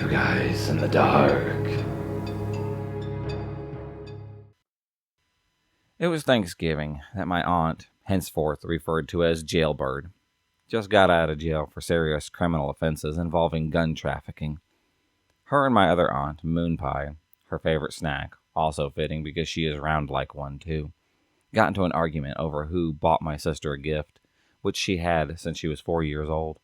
Two Guys in the Dark. It was Thanksgiving that my aunt, henceforth referred to as Jailbird, just got out of jail for serious criminal offenses involving gun trafficking. Her and my other aunt, Moon Pie, her favorite snack, also fitting because she is round like one too, got into an argument over who bought my sister a gift, which she had since she was 4 years old.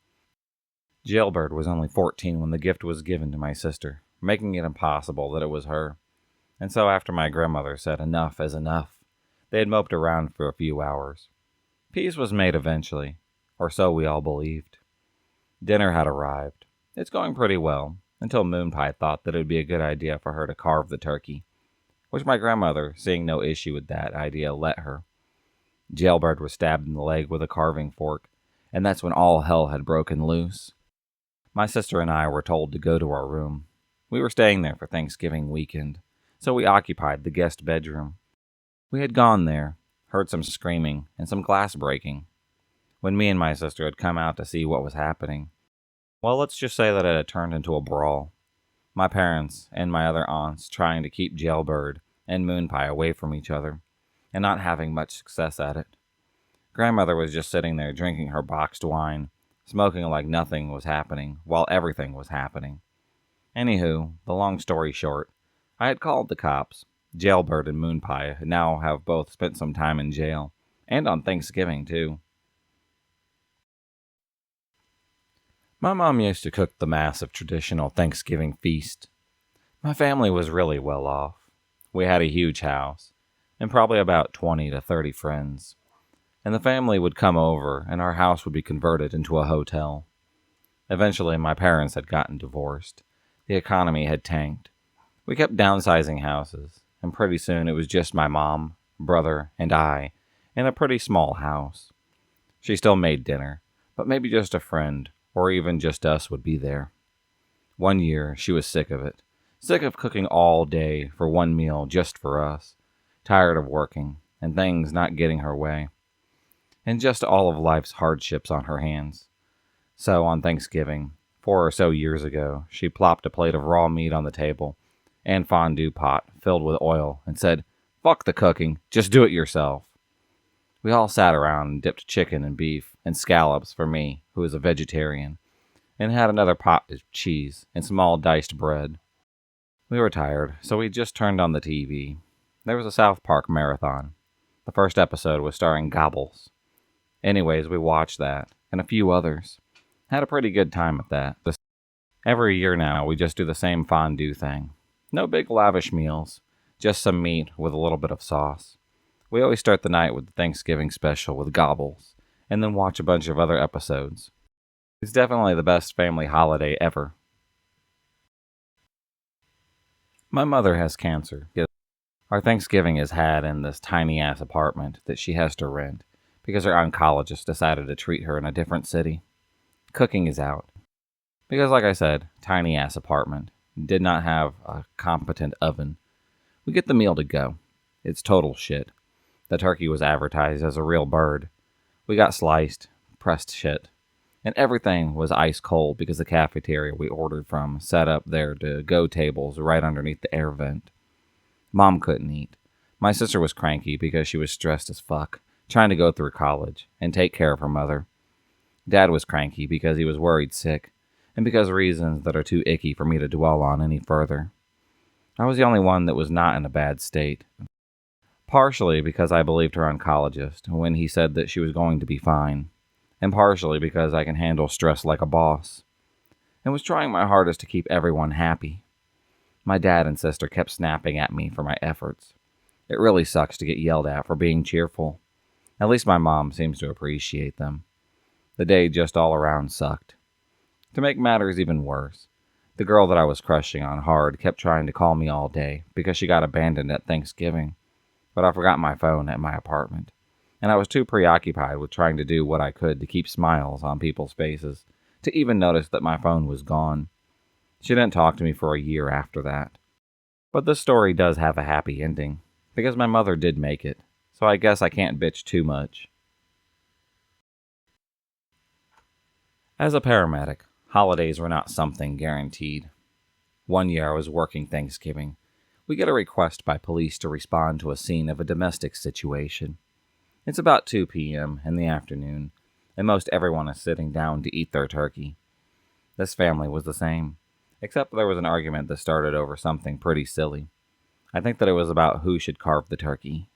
Jailbird was only 14 when the gift was given to my sister, making it impossible that it was her. And so after my grandmother said enough is enough, they had moped around for a few hours. Peace was made eventually, or so we all believed. Dinner had arrived. It's going pretty well, until Moon Pie thought that it would be a good idea for her to carve the turkey, which my grandmother, seeing no issue with that idea, let her. Jailbird was stabbed in the leg with a carving fork, and that's when all hell had broken loose. My sister and I were told to go to our room. We were staying there for Thanksgiving weekend, so we occupied the guest bedroom. We had gone there, heard some screaming and some glass breaking, when me and my sister had come out to see what was happening. Well, let's just say that it had turned into a brawl. My parents and my other aunts trying to keep Jailbird and Moon Pie away from each other, and not having much success at it. Grandmother was just sitting there drinking her boxed wine, smoking like nothing was happening, while everything was happening. Anywho, the long story short, I had called the cops. Jailbird and Moon Pie now have both spent some time in jail, and on Thanksgiving too. My mom used to cook the massive traditional Thanksgiving feast. My family was really well off. We had a huge house, and probably about 20 to 30 friends. And the family would come over, and our house would be converted into a hotel. Eventually, my parents had gotten divorced. The economy had tanked. We kept downsizing houses, and pretty soon it was just my mom, brother, and I, in a pretty small house. She still made dinner, but maybe just a friend, or even just us would be there. One year, she was sick of it. Sick of cooking all day for one meal just for us. Tired of working, and things not getting her way. And just all of life's hardships on her hands. So on Thanksgiving, 4 or so years ago, she plopped a plate of raw meat on the table and fondue pot filled with oil and said, "Fuck the cooking, just do it yourself." We all sat around and dipped chicken and beef and scallops for me, who is a vegetarian, and had another pot of cheese and small diced bread. We were tired, so we just turned on the TV. There was a South Park marathon. The first episode was starring Gobbles. Anyways, we watched that, and a few others. Had a pretty good time at that. Every year now, we just do the same fondue thing. No big lavish meals, just some meat with a little bit of sauce. We always start the night with the Thanksgiving special with Gobbles, and then watch a bunch of other episodes. It's definitely the best family holiday ever. My mother has cancer. Our Thanksgiving is had in this tiny-ass apartment that she has to rent because her oncologist decided to treat her in a different city. Cooking is out. Because, like I said, tiny-ass apartment. Did not have a competent oven. We get the meal to go. It's total shit. The turkey was advertised as a real bird. We got sliced, pressed shit. And everything was ice cold because the cafeteria we ordered from set up their to-go tables right underneath the air vent. Mom couldn't eat. My sister was cranky because she was stressed as fuck, trying to go through college and take care of her mother. Dad was cranky because he was worried sick, and because of reasons that are too icky for me to dwell on any further. I was the only one that was not in a bad state. Partially because I believed her oncologist when he said that she was going to be fine, and partially because I can handle stress like a boss, and was trying my hardest to keep everyone happy. My dad and sister kept snapping at me for my efforts. It really sucks to get yelled at for being cheerful. At least my mom seems to appreciate them. The day just all around sucked. To make matters even worse, the girl that I was crushing on hard kept trying to call me all day because she got abandoned at Thanksgiving, but I forgot my phone at my apartment, and I was too preoccupied with trying to do what I could to keep smiles on people's faces to even notice that my phone was gone. She didn't talk to me for a year after that. But this story does have a happy ending, because my mother did make it, so I guess I can't bitch too much. As a paramedic, holidays were not something guaranteed. One year I was working Thanksgiving. We get a request by police to respond to a scene of a domestic situation. It's about 2 p.m. in the afternoon, and most everyone is sitting down to eat their turkey. This family was the same, except there was an argument that started over something pretty silly. I think that it was about who should carve the turkey.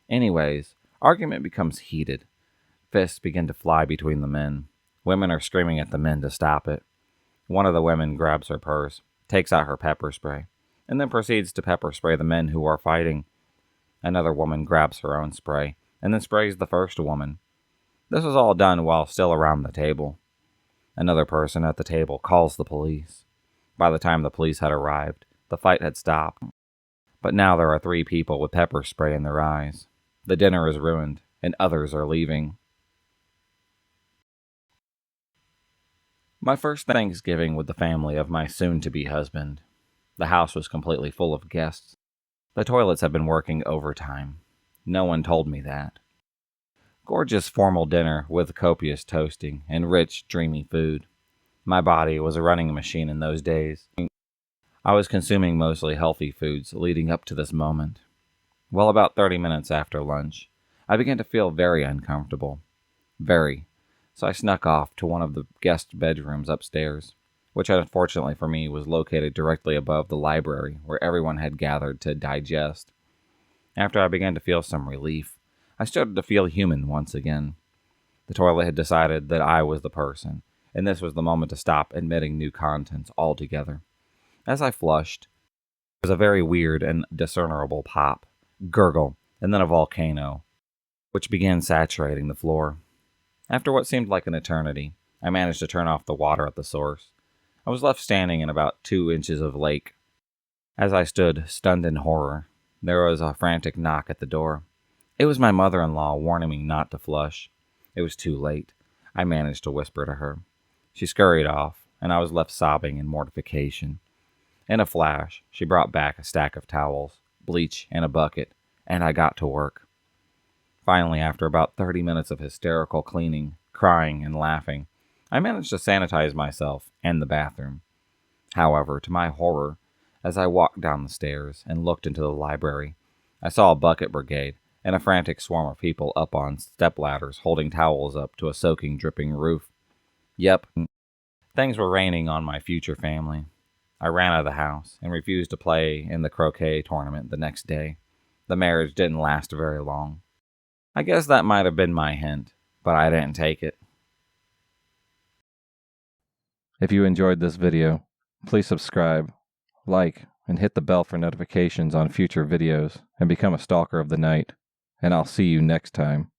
Anyways, argument becomes heated. Fists begin to fly between the men. Women are screaming at the men to stop it. One of the women grabs her purse, takes out her pepper spray, and then proceeds to pepper spray the men who are fighting. Another woman grabs her own spray, and then sprays the first woman. This was all done while still around the table. Another person at the table calls the police. By the time the police had arrived, the fight had stopped. But now there are 3 people with pepper spray in their eyes. The dinner is ruined, and others are leaving. My first Thanksgiving with the family of my soon-to-be husband. The house was completely full of guests. The toilets have been working overtime. No one told me that. Gorgeous formal dinner with copious toasting and rich, dreamy food. My body was a running machine in those days. I was consuming mostly healthy foods leading up to this moment. Well, about 30 minutes after lunch, I began to feel very uncomfortable. So I snuck off to one of the guest bedrooms upstairs, which unfortunately for me was located directly above the library where everyone had gathered to digest. After I began to feel some relief, I started to feel human once again. The toilet had decided that I was the person, and this was the moment to stop admitting new contents altogether. As I flushed, there was a very weird and discernible pop, gurgle, and then a volcano, which began saturating the floor. After what seemed like an eternity, I managed to turn off the water at the source. I was left standing in about 2 inches of lake. As I stood, stunned in horror, there was a frantic knock at the door. It was my mother-in-law warning me not to flush. It was too late. I managed to whisper to her. She scurried off, and I was left sobbing in mortification. In a flash, she brought back a stack of towels, bleach, and a bucket, and I got to work. Finally, after about 30 minutes of hysterical cleaning, crying, and laughing, I managed to sanitize myself and the bathroom. However, to my horror, as I walked down the stairs and looked into the library, I saw a bucket brigade and a frantic swarm of people up on stepladders holding towels up to a soaking, dripping roof. Yep, things were raining on my future family. I ran out of the house and refused to play in the croquet tournament the next day. The marriage didn't last very long. I guess that might have been my hint, but I didn't take it. If you enjoyed this video, please subscribe, like, and hit the bell for notifications on future videos, and become a stalker of the night. And I'll see you next time.